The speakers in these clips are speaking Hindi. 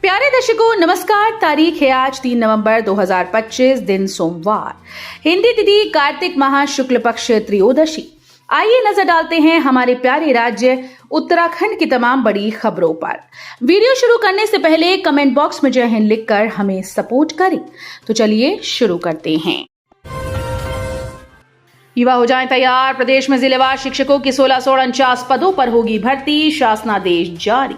प्यारे दर्शकों नमस्कार। तारीख है आज 3 नवंबर 2025, दिन सोमवार, हिंदी तिथि कार्तिक माह शुक्ल पक्ष त्रयोदशी। आइए नजर डालते हैं हमारे प्यारे राज्य उत्तराखंड की तमाम बड़ी खबरों पर। वीडियो शुरू करने से पहले कमेंट बॉक्स में जय हिंद लिखकर हमें सपोर्ट करें। तो चलिए शुरू करते हैं। युवा हो जाएं तैयार, प्रदेश में जिलेवार शिक्षकों की 1649 पदों पर होगी भर्ती, शासनादेश जारी।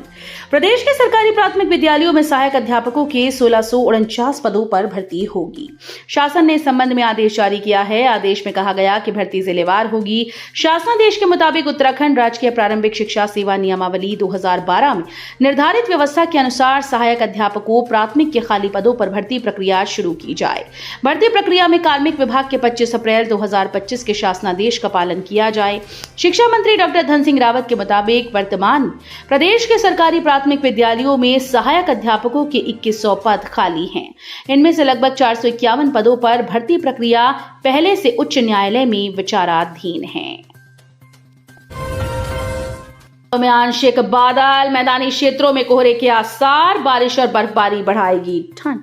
प्रदेश के सरकारी प्राथमिक विद्यालयों में सहायक अध्यापकों के 1649 पदों पर भर्ती होगी। शासन ने इस संबंध में आदेश जारी किया है। आदेश में कहा गया कि भर्ती जिलेवार होगी। शासनादेश के मुताबिक उत्तराखंड राजकीय प्रारंभिक शिक्षा सेवा नियमावली 2012 में निर्धारित व्यवस्था के अनुसार सहायक अध्यापकों प्राथमिक के खाली पदों पर भर्ती प्रक्रिया शुरू की जाए। भर्ती प्रक्रिया में कार्मिक विभाग के 25 अप्रैल 2025 के शासनादेश का पालन किया जाए। शिक्षा मंत्री डॉक्टर धन सिंह रावत के मुताबिक वर्तमान में प्रदेश के सरकारी प्राथमिक विद्यालयों में सहायक अध्यापकों के 2100 पद खाली हैं। इनमें से लगभग 451 पदों पर भर्ती प्रक्रिया पहले से उच्च न्यायालय में विचाराधीन है। में आंशिक बादल, मैदानी क्षेत्रों में कोहरे के आसार, बारिश और बर्फबारी बढ़ाएगी ठंड।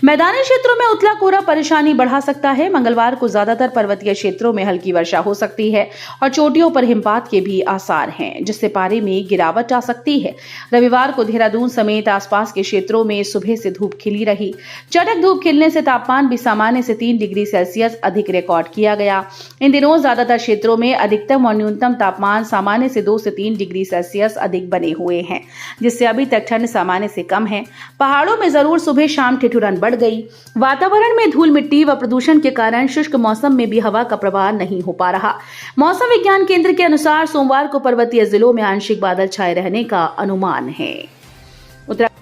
मैदानी क्षेत्रों में उतला कोहरा परेशानी बढ़ा सकता है। मंगलवार को ज्यादातर पर्वतीय क्षेत्रों में हल्की वर्षा हो सकती है और चोटियों पर हिमपात के भी आसार हैं, जिससे पारे में गिरावट आ सकती है। रविवार को देहरादून समेत आसपास के क्षेत्रों में सुबह से धूप खिली रही। चटक धूप खिलने से तापमान भी सामान्य से 3 डिग्री सेल्सियस अधिक रिकॉर्ड किया गया। इन दिनों ज्यादातर क्षेत्रों में अधिकतम और न्यूनतम तापमान सामान्य से 2 से 3 डिग्री सेल्सियस अधिक बने हुए हैं, जिससे अभी तक ठंड सामान्य से कम है। पहाड़ों में जरूर सुबह शाम ठिठुरन बढ़ गई। वातावरण में धूल मिट्टी व प्रदूषण के कारण शुष्क मौसम में भी हवा का प्रवाह नहीं हो पा रहा। मौसम विज्ञान केंद्र के अनुसार सोमवार को पर्वतीय जिलों में आंशिक बादल छाए रहने का अनुमान है। उत्तराखंड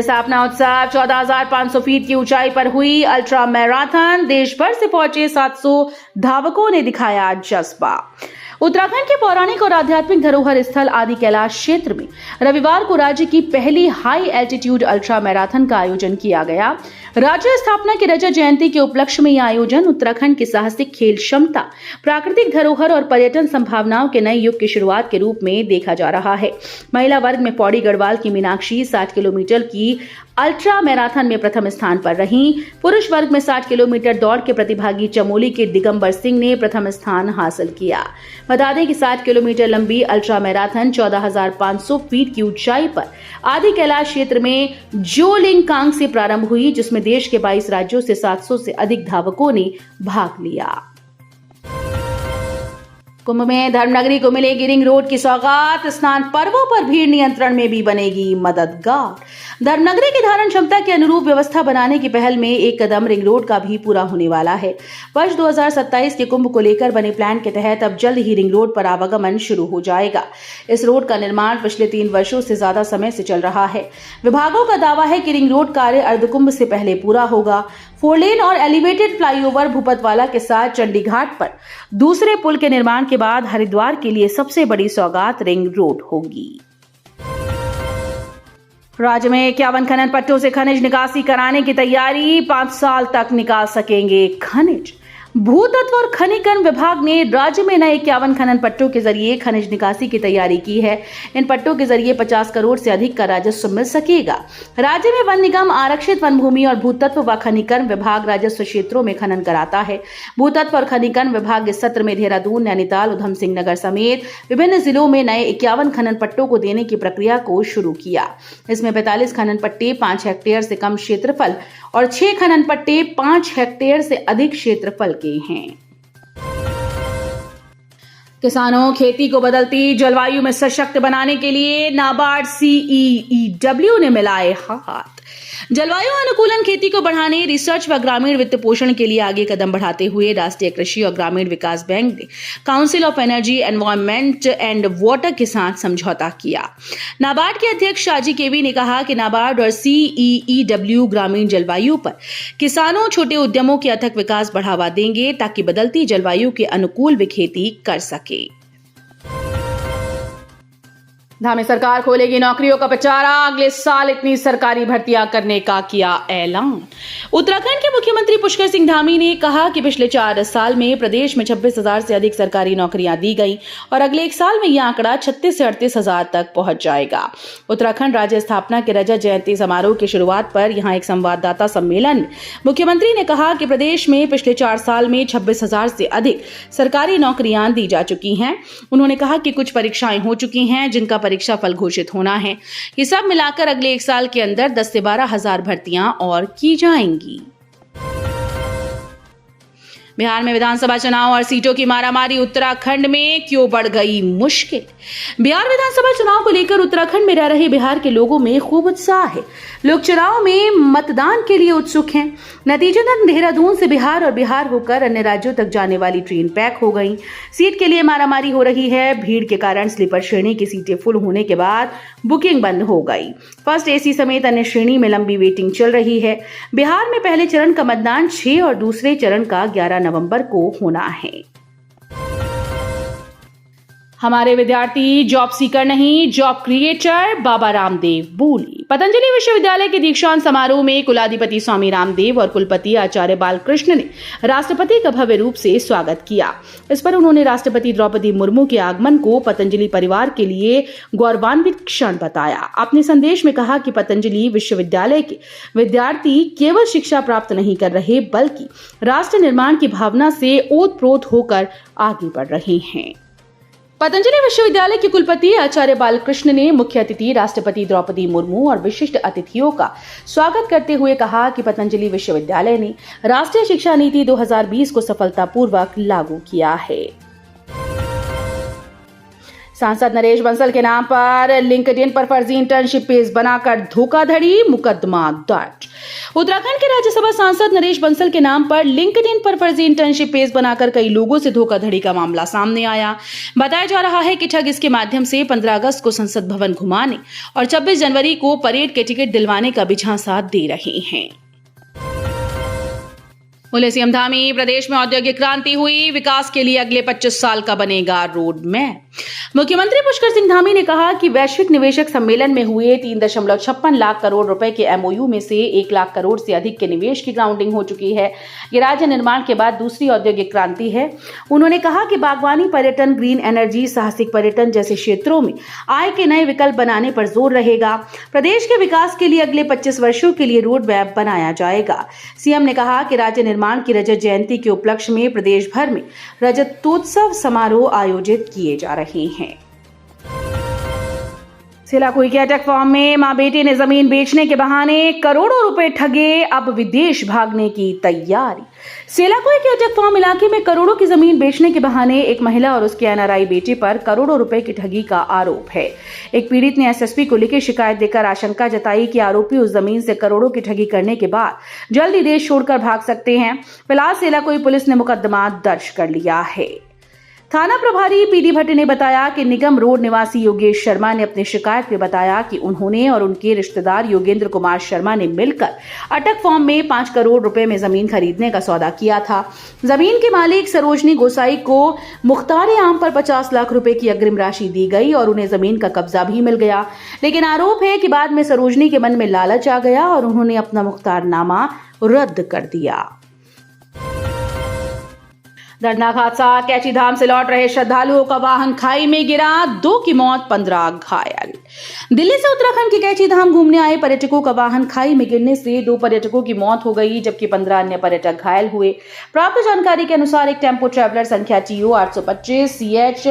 स्थापना उत्सव 14,500 फीट की ऊंचाई पर हुई अल्ट्रा मैराथन। देश भर से पहुंचे 700 धावकों ने दिखाया जज्बा। उत्तराखंड के पौराणिक और आध्यात्मिक धरोहर स्थल आदि कैलाश क्षेत्र में रविवार को राज्य की पहली हाई एल्टीट्यूड अल्ट्रा मैराथन का आयोजन किया गया। राज्य स्थापना की रजत जयंती के उपलक्ष्य में यह आयोजन उत्तराखंड की साहसिक खेल क्षमता, प्राकृतिक धरोहर और पर्यटन संभावनाओं के नए युग की शुरुआत के रूप में देखा जा रहा है। महिला वर्ग में पौड़ी गढ़वाल की मीनाक्षी 60 किलोमीटर की अल्ट्रा मैराथन में प्रथम स्थान पर रहीं। पुरुष वर्ग में 60 किलोमीटर दौड़ के प्रतिभागी चमोली के दिगंबर सिंह ने प्रथम स्थान हासिल किया। बता दें कि 60 किलोमीटर लंबी अल्ट्रा मैराथन 14,500 फीट की ऊंचाई पर आदि कैलाश क्षेत्र में जोलिंगकांग से प्रारंभ हुई, जिसमें देश के 22 राज्यों से 700 से अधिक धावकों ने भाग लिया। कुंभ में धर्मनगरी को मिलेगी रिंग रोड की सौगात। स्नान पर्वों पर भीड़ नियंत्रण में भी बनेगी मददगार। धर्मनगरी की धारण क्षमता के अनुरूप व्यवस्था बनाने की पहल में एक कदम रिंग रोड का भी पूरा होने वाला है। वर्ष 2027 के कुंभ को लेकर बने प्लान के तहत अब जल्द ही रिंग रोड पर आवागमन शुरू हो जाएगा। इस रोड का निर्माण पिछले 3 वर्षों से ज्यादा समय से चल रहा है। विभागों का दावा है कि रिंग रोड कार्य अर्धकुंभ से पहले पूरा होगा। 4 लेन और एलिवेटेड फ्लाईओवर भूपतवाला के साथ चंडीघाट पर दूसरे पुल के निर्माण के बाद हरिद्वार के लिए सबसे बड़ी सौगात रिंग रोड होगी। राज्य में 51 खनन पट्टों से खनिज निकासी कराने की तैयारी। 5 साल तक निकाल सकेंगे खनिज। भूतत्व और खनिकर्म विभाग ने राज्य में नए 51 खनन पट्टों के जरिए खनिज निकासी की तैयारी की है। इन पट्टों के जरिए 50 करोड़ से अधिक का राजस्व मिल सकेगा। राज्य में वन निगम, आरक्षित वन भूमि और भूतत्व व खनिकर्म विभाग राजस्व क्षेत्रों में खनन कराता है। भूतत्व और खनिकर्म विभाग इस सत्र में देहरादून, नैनीताल, उधम सिंह नगर समेत विभिन्न जिलों में नए 51 खनन पट्टों को देने की प्रक्रिया को शुरू किया। इसमें 45 खनन पट्टे 5 हेक्टेयर से कम क्षेत्रफल और 6 खनन पट्टे 5 हेक्टेयर से अधिक क्षेत्रफल के हैं। किसानों, खेती को बदलती जलवायु में सशक्त बनाने के लिए नाबार्ड CEEW ने मिलाए हाथ। जलवायु अनुकूलन खेती को बढ़ाने, रिसर्च व ग्रामीण वित्त पोषण के लिए आगे कदम बढ़ाते हुए राष्ट्रीय कृषि और ग्रामीण विकास बैंक ने council of energy, environment and water के साथ समझौता किया। नाबार्ड के अध्यक्ष शाजी केवी ने कहा कि नाबार्ड और CEEW ग्रामीण जलवायु पर किसानों, छोटे उद्यमों के अथक विकास बढ़ावा देंगे ताकि बदलती जलवायु के अनुकूल वे खेती कर सके। धामी सरकार खोलेगी नौकरियों का पिटारा, अगले साल इतनी सरकारी भर्तियां करने का किया ऐलान। उत्तराखंड के मुख्यमंत्री पुष्कर सिंह धामी ने कहा कि पिछले 4 साल में प्रदेश में 26,000 से अधिक सरकारी नौकरियां दी गई और अगले 1 साल में यह आंकड़ा 36 से 38,000 तक पहुंच जाएगा। उत्तराखंड राज्य स्थापना के रजत जयंती समारोह की शुरुआत पर यहां एक संवाददाता सम्मेलन में मुख्यमंत्री ने कहा कि प्रदेश में पिछले 4 साल में 26,000 से अधिक सरकारी नौकरियां दी जा चुकी हैं। उन्होंने कहा कि कुछ परीक्षाएं हो चुकी हैं जिनका परीक्षा फल घोषित होना है। ये सब मिलाकर अगले 1 साल के अंदर 10 से 12,000 भर्तियां और की जाएंगी। बिहार में विधानसभा चुनाव और सीटों की मारामारी, उत्तराखंड में क्यों बढ़ गई मुश्किल। बिहार विधानसभा चुनाव को लेकर उत्तराखंड में रह रहे बिहार के लोगों में खूब उत्साह है। लोग चुनाव में मतदान के लिए उत्सुक हैं। नतीजतन देहरादून से बिहार और बिहार होकर अन्य राज्यों तक जाने वाली ट्रेन पैक हो गई। सीट के लिए मारामारी हो रही है। भीड़ के कारण स्लीपर श्रेणी की सीटें फुल होने के बाद बुकिंग बंद हो गई। फर्स्ट एसी समेत अन्य श्रेणी में लंबी वेटिंग चल रही है। बिहार में पहले चरण का मतदान 6 और दूसरे चरण का 11 नवंबर को होना है। हमारे विद्यार्थी जॉब सीकर नहीं, जॉब क्रिएटर, बाबा रामदेव बोली। पतंजलि विश्वविद्यालय के दीक्षांत समारोह में कुलाधिपति स्वामी रामदेव और कुलपति आचार्य बालकृष्ण ने राष्ट्रपति का भव्य रूप से स्वागत किया। इस पर उन्होंने राष्ट्रपति द्रौपदी मुर्मू के आगमन को पतंजलि परिवार के लिए गौरवान्वित क्षण बताया। अपने संदेश में कहा कि पतंजलि विश्वविद्यालय के विद्यार्थी केवल शिक्षा प्राप्त नहीं कर रहे बल्कि राष्ट्र निर्माण की भावना से ओतप्रोत होकर आगे बढ़ रहे हैं। पतंजलि विश्वविद्यालय के कुलपति आचार्य बालकृष्ण ने मुख्य अतिथि राष्ट्रपति द्रौपदी मुर्मू और विशिष्ट अतिथियों का स्वागत करते हुए कहा कि पतंजलि विश्वविद्यालय ने राष्ट्रीय शिक्षा नीति 2020 को सफलतापूर्वक लागू किया है। सांसद नरेश बंसल के नाम पर लिंक्डइन पर फर्जी इंटर्नशिप पेज बनाकर धोखाधड़ी, मुकदमा दर्ज। उत्तराखंड के राज्यसभा सांसद नरेश बंसल के नाम पर लिंक्डइन पर फर्जी इंटर्नशिप पेज बनाकर कई लोगों से धोखाधड़ी का मामला सामने आया। बताया जा रहा है कि ठग इसके माध्यम से 15 अगस्त को संसद भवन घुमाने और 26 जनवरी को परेड के टिकट दिलवाने का भी झांसा दे रहे हैं। बोले सीएम धामी, प्रदेश में औद्योगिक क्रांति हुई, विकास के लिए अगले 25 साल का बनेगा रोड मैप। मुख्यमंत्री पुष्कर सिंह धामी ने कहा कि वैश्विक निवेशक सम्मेलन में हुए 3.56 लाख करोड़ रुपए के एमओयू में से 1 लाख करोड़ से अधिक के निवेश की ग्राउंडिंग हो चुकी है। ये राज्य निर्माण के बाद दूसरी औद्योगिक क्रांति है। उन्होंने कहा कि बागवानी, पर्यटन, ग्रीन एनर्जी, साहसिक पर्यटन जैसे क्षेत्रों में आय के नए विकल्प बनाने पर जोर रहेगा। प्रदेश के विकास के लिए अगले 25 वर्षों के लिए रोड मैप बनाया जाएगा। सीएम ने कहा कि राज्य निर्माण की रजत जयंती के उपलक्ष्य में प्रदेश भर में रजतोत्सव समारोह आयोजित किए जा रहे हैं। सेलाकुई के अटक फार्म में मां बेटे ने जमीन बेचने के बहाने करोड़ों रुपए ठगे, अब विदेश भागने की तैयारी। सेलाकुई के अटक फार्म इलाके में करोड़ों की जमीन बेचने के बहाने एक महिला और उसके एनआरआई बेटे पर करोड़ों रुपए की ठगी का आरोप है। एक पीड़ित ने एसएसपी को लिखी शिकायत देकर आशंका जताई कि आरोपी उस जमीन से करोड़ों की ठगी करने के बाद जल्द ही देश छोड़कर भाग सकते हैं। फिलहाल सेलाकुई पुलिस ने मुकदमा दर्ज कर लिया है। थाना प्रभारी पीडी भट्ट ने बताया कि निगम रोड निवासी योगेश शर्मा ने अपनी शिकायत में बताया कि उन्होंने और उनके रिश्तेदार योगेंद्र कुमार शर्मा ने मिलकर अटक फार्म में 5 करोड़ रुपए में जमीन खरीदने का सौदा किया था। जमीन के मालिक सरोजनी गोसाई को मुख्तार आम पर 50 लाख रुपए की अग्रिम राशि दी गई और उन्हें जमीन का कब्जा भी मिल गया। लेकिन आरोप है कि बाद में सरोजनी के मन में लालच आ गया और उन्होंने अपना मुख्तारनामा रद्द कर दिया। दर्दनाक हादसा, कैची धाम से लौट रहे श्रद्धालुओं का वाहन खाई में गिरा, 2 की मौत, 15 घायल। दिल्ली से उत्तराखंड के कैची धाम घूमने आए पर्यटकों का वाहन खाई में गिरने से 2 पर्यटकों की मौत हो गई जबकि 15 अन्य पर्यटक घायल हुए। प्राप्त जानकारी के अनुसार एक टेम्पो ट्रैवलर संख्या TO 825 CH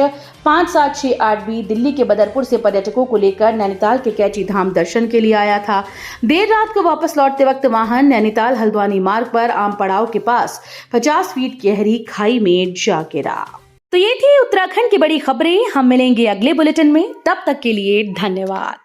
5768B दिल्ली के बदरपुर से पर्यटकों को लेकर नैनीताल के कैची धाम दर्शन के लिए आया था। देर रात को वापस लौटते वक्त वाहन नैनीताल हल्द्वानी मार्ग पर आम पड़ाव के पास 50 फीट गहरी खाई में जा गिरा। तो ये थी उत्तराखंड की बड़ी खबरें। हम मिलेंगे अगले बुलेटिन में, तब तक के लिए धन्यवाद।